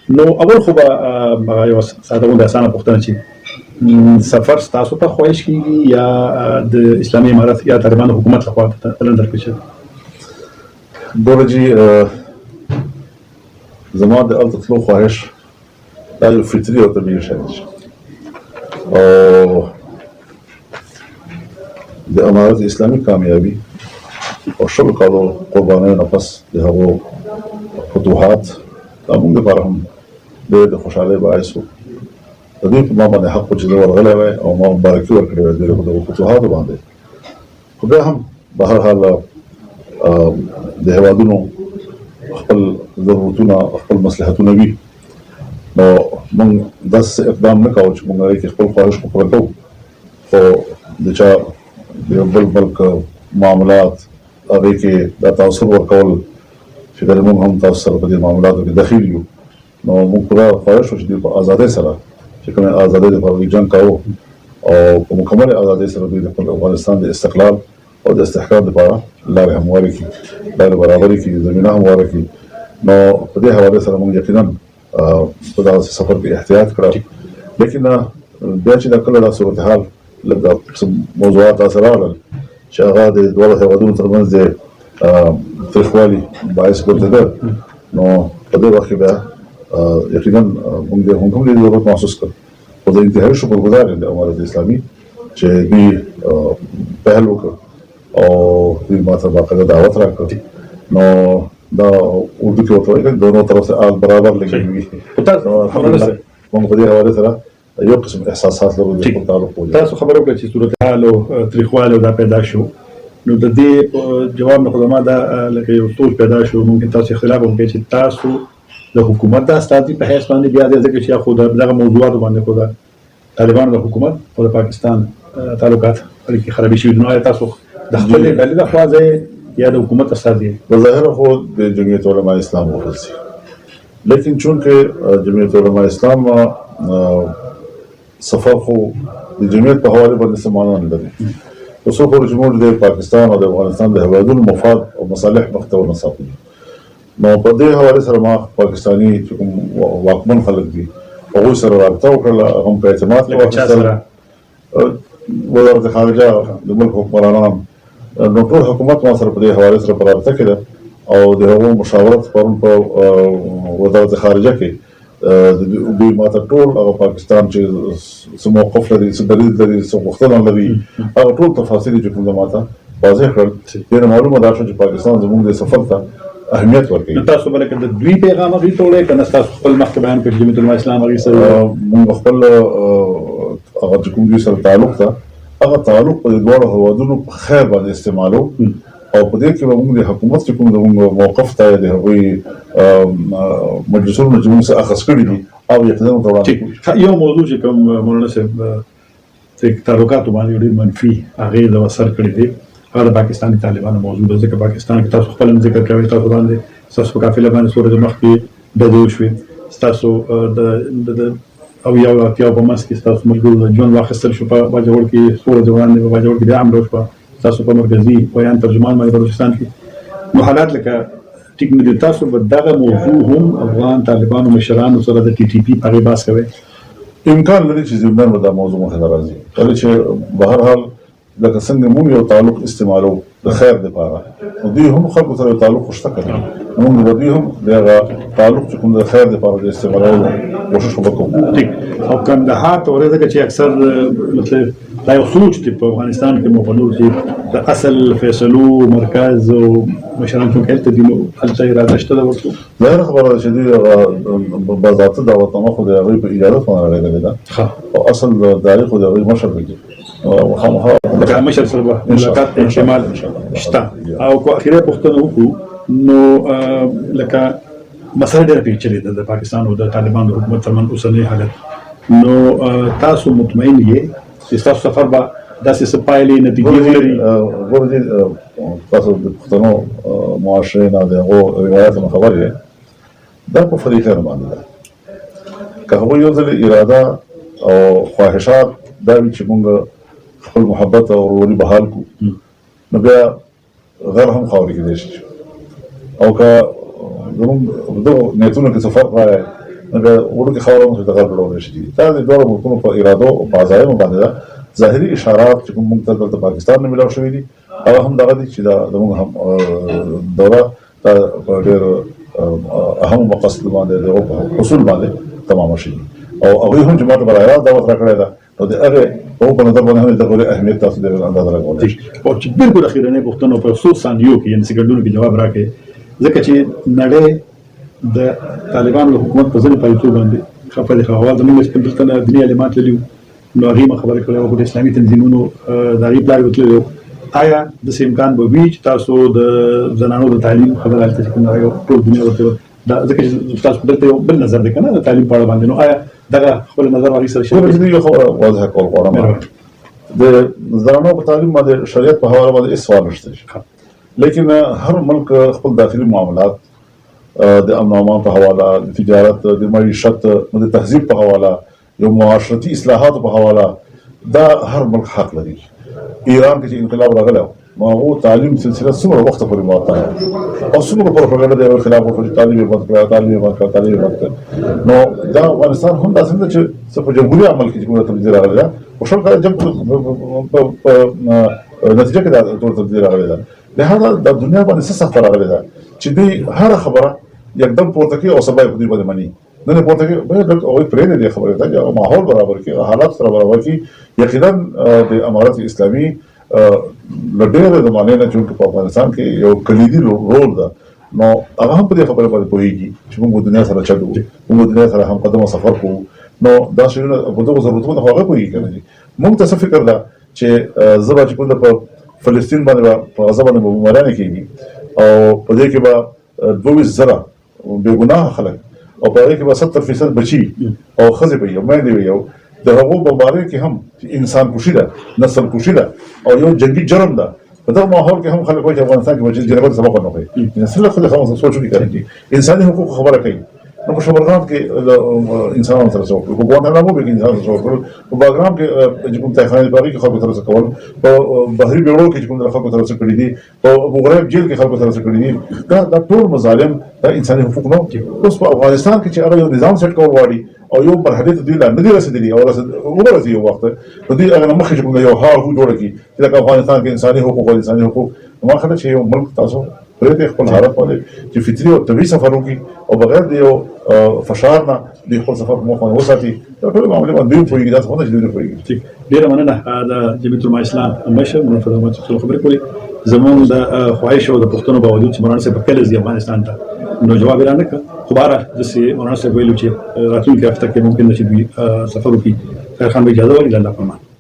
نو اول خو به یو ساده غونډه اسانه پوښتنه چې سفر تاسو ته خوښ کیږي یا د اسلامي امارات یا طالبان حکومت لخوا تلندر کې شي دورجی زما د الته تلو خواهش دا یو فطري او طبیعي شی دی او د امارات اسلامي کامیابی او شل کالو قربانۍ نه پس د هغو فتوحات دا موږ لپاره هم ډېر د خوشحالۍ باعث و د دوی په ما باندې حق و چې زه ورغلی وی او ما مبارکي ورکړې وی د دغو فتوحاتو باندې خو بیا هم به هر حال د هېوادونو خپل ضرورتونه خپل مصلحتونه وي نو موږ داسې اقدام نه کوو چې موږ هغې کې خپل خواهش خو پوره کوو خو د چا د یو بل ملک معاملات هغې کې دا تاثر ورکول چې ګنې موږ هم تاسو سره په دې معاملاتو کې دخیل یو نو موږ پوره خواهش وو چې دوی په ازادۍ سره چې کومې ازادۍ دپاره دوی جنګ کوو او په مکملې ازادۍ سره دوی د خپل افغانستان د استقلال او د استحکام دپاره لارې هموارې کړي لارې برابرې کړي زمینه همواره کړي نو په دې حوالې سره موږ یقینا په دغسې سفر کې احتیاط کړه لیکن بیا چې دا کله دا صورتحال لږ دا موضوعات داسې راغلل چې هغه د دواړو هېوادونو تر منځ د تریخوالي باعث ګرځېده نو په دې وخت کې بیا یقینا موږ د هم دې ضرورت محسوس کړ خو د انتهایي شکرګزار یم د امارت اسلامي چې دوی پهل وکړ او دوی ما ته باقاعده دعوت راکړ نو دا اردو کې ورته وایي دونو طرف سے آگ برابر لګي وي موږ په دې حوالې سره یو قسم احساسات لرو د خپل تعلق پورې تاسو خبرو کړئ چې صورتحال او تریخوالی دا پیدا شو نو د دې جواب نه خو زما دا لکه یو سوچ پیدا شو ممکن تاسو اختلاف وکړئ چې تاسو د حکومت د استازي په حیث باندې بیا ځکه چې خو دغه موضوعات باندې خو د طالبانو د حکومت او د پاکستان تعلقات اړیکې خرابې شوي نو تاسو د خپل ډلې لخوا ځای یا د حکومت استازي بظاهر خو د جمعیت علماء اسلام وغورځي لیکن چونکه جمعیت علماء اسلام سفر خو د جمعیت په حواله باندې سمانه نه لري اوس خو جمهور د پاکستان او د افغانستان د هېوادونو مفاد او مصالح مخته ونه ساتي نو په دې حواله سره ما پاکستاني چې کوم واکمن خلک دي هغوی سره رابطه وکړله هغه هم په اعتماد کې واخیستل وزارت خارجه د ملک حکمرانان نو ټول حکومت ما سره په دې حواله سره په رابطه کې ده او د هغو مشاورت پرون په وزارت خارجه کې دوی ما ته ټول هغه پاکستان چې څه موقف لري څه دریځ لري څه غوښتنه لري هغه ټول تفاصیل چې کوم ما ته واضح کړل ډېره معلومه دا شوه چې پاکستان زموږ د سفر ته اهمیت ورکوي تاسو به لکه د دوی پیغام هغوی ته وړئ که نه ستاسو خپل مخکې بیان کړي جمعیت علماء اسلام هغوی سره موږ خپل هغه چې کوم دوی سره تعلق ده هغه تعلق په دواړو هېوادونو په خیر باندې استعمالو او په دې کې به موږ د حکومت چې کوم زموږ موقف ته د هغوی مجلسونو چې موږ څه اخذ کړي دي او یقینا ورته وړاندې یو موضوع چې کوم مولانا صاحب د تعلقاتو باندې ډېر منفي اغېز او اثر کړی دی هغه د پاکستاني طالبانو موضوع ده ځکه پاکستان کې تاسو خپل هم ذکر کوئ تاسو باندې ستاسو په قافله باندې سورج مخکې ډزې وشوې ستاسو د او یو اتیا په منځ کې ستاسو ملګرو د ژوند واخیستل شو په باجوړ کې سورج وړاندې په باجوړ کې بیا حمله وشوه تاسو په مرکزي بیان ترجمان باندې بلوچستان کې نو حالات لکه ټیک نه دي تاسو به دغه موضوع هم افغان طالبانو مشرانو سره د ټي ټي پي په اړه بحث کوئ امکان لري چې زموږ به دا موضوع مخې ته راځي کله چې به هر حال لکه څنګه موږ یو تعلق استعمالو د خیر دپاره نو دوی هم خلکو سره یو تعلق شته که نه موږ به دوی هم د هغه تعلق چې کوم د خیر دپاره د استعمالولو کوشش وکړو ټیک او کندهار ته ورځه چې اکثر مطلب دا یو سوچ دی په افغانستان کې مغلور چې د اصل فیصلو مرکز او مشران چې هلته دي نو هلته اراده شته ده ورته ظاهره خبره ده چې دوی باضابطه دعوتنامه خو د هغوی په اجازت باندې راغلې ده او اصل تاریخ خو د هغوی مشر دی لکه مشر سره به ملاقات احتمال شته او کو اخیره پوښتنه وکړو نو لکه مسله ډېره پیچلې ده د پاکستان او د طالبانو حکومت ترمنځ اوسنی حالت نو تاسو مطمئن یې چې ستاسو سفر به داسې څه پایلې نتیجې ولري ګوره دې تاسو د پښتنو معاشرې نه د هغو روایاتو خبر یې دا په فریقین باندې ده که هغوی یو ځل اراده او خواهشات دا وي چې مونږ خپل محبت او وروري بحال کړو نو بیا غر هم خاورې کېدای شي او که زموږ دغو نیتونو کې څه فرق راغی نو وړوکې خاوره موږ ته غربړولی شي دا د دواړو ملکونو په ارادو او په عزایمو باندې ده ظاهري اشارات چې کوم موږ ته دلته پاکستان نه میلاو شوي دي هغه هم دغه دي چې دا زموږ هم دوره دا په ډېر اهم مقصد باندې دغو په اصول باندې تمامه شي او هغوی هم چې ما ته براه راست دعوت راکړی ده نو د هغې په نظر باندې هم د دغه اهمیت تاسو د اندازه لګولی شي او چې بالکل اخیرنۍ پوښتنو په څو ثانیو کې یعنې سکندونو کې جواب راکړئ ځکه چې نړۍ د طالبانو له حکومت په ځینې پالیسیو باندې خفه دي خو زموږ چې دلته نه دیني عالمان تللي وو نو هغې ما خبرې کړې وه د اسلامي تنظیمونو د هغې پلار یې تللی و آیا داسې امکان به وي چې تاسو د زنانو د تعلیم خبره هلته چې کوم هغه ټول دنیا ورته دا ځکه چې تاسو دلته یو بل نظر دی که نه د تعلیم په اړه باندې نو آیا دغه خپل نظر هغې سره شریک زه یو خبره واضحه کول غواړم د زنانو په تعلیم باندې شریعت په حواله باندې هېڅ سوال نشته لیکن هر ملک خپل داخلي معاملات د امن او امان په حواله د تجارت د معیشت د تهذیب په حواله یو معاشرتي اصلاحاتو په حواله دا هر ملک حق لري ایران کې چې انقلاب راغلی نو هغو تعلیم سلسله څومره وخته پورې معطله او څومره پروپاګنډه د یو خلاف وکړه چې تعلیم یې بند کړه تعلیم یې بند کړه تعلیم یې بند کړه نو دا افغانستان هم داسې ده چې څه په جمهوري عمل کې چې کومه تبدیلي راغلې ده خو شل کاله جنګ په نتیجه کې دا ټول تبدیلي راغلې ده لهذا د دنیا باندې څه سخته راغلې ده چې دوی هره خبره یکدم پورته کوي او سبا یې په دوی باندې مني نه پورته کوي باید هغوی پرېږدي دې خبرې ته چې ماحول برابر کړي حالات سره برابر کړي یقینا د امارت اسلامي له ډېره زمانې نه چونکې په افغانستان کې یو کلیدي رول ده نو هغه هم په دې خبره باندې پوهېږي چې موږ دنیا سره چل وو موږ دنیا سره هم قدمه سفر کوو نو دا شیونه په دغو ضرورتونو خو هغه پوهېږي که نه دي موږ ته څه فکر ده چې زه به چې کوم ده په فلسطین باندې به په غزه باندې به بمباریانې کېږي او په دې کې به 22,000 بېګناه خلک او په هغې کې به 70% بچي او ښځې به وي او میندې وي او د هغو بمبارۍ کې هم انسان کشي ده نسل کشي ده او یو جنګي جرم ده په دغه ماحول کې هم خلک وایي چې افغانستان کې به جنګ سبق ونه کوي څنګه خو د خلکو سوچ وکړي کوي انساني حقوق خبره کوي نو په شبرغان کې انسانانو سره څه وکړل په ګوانتانامو کې انسانانو سره څه وکړل په باګرام کې چې کوم تحخانې په هغې کې خلکو سره څه کول په بحري بیړو کې چې کوم خلکو سره څه کړي دي په ابوغریب جیل کې خلکو سره څه کړي دي دا ټول مظالم دا انساني حقوق نه اوس په افغانستان کې چې هغه یو نظام سیټ کول غواړي او یو مرحلې ته دوی لا نه دي رسېدلي او ورسېدي یو وخت نو دوی هغه نه مخکې چې کوم یو هو جوړه کړي چې لکه افغانستان کې انساني حقوق او انساني حقوق ما خلک چې یو ملک تاسو پرې خپل حالت باندې چې فطري او طبیعي سفر وکړي او بغیر د یو فشار نه د خپل سفر په موخه باندې وساتي دا ټول معاملې باندې دوی پوهېږي داسې خو نه چې دوی نه پوهېږي ډېره مننه د جمعیت العلماء اسلام مشر مولانا فضل احمد صاحب خبرې کولې زموږ د خواهش او د پوښتنو باوجود چې مولانا صاحب کله ځي افغانستان ته نو جواب یې رانه کړ خو بهره داسې مولانا صاحب ویلو چې راتلونکي هفته کې ممکن ده چې دوی سفر وکړي خیر خان به اجازه ولري الله په امان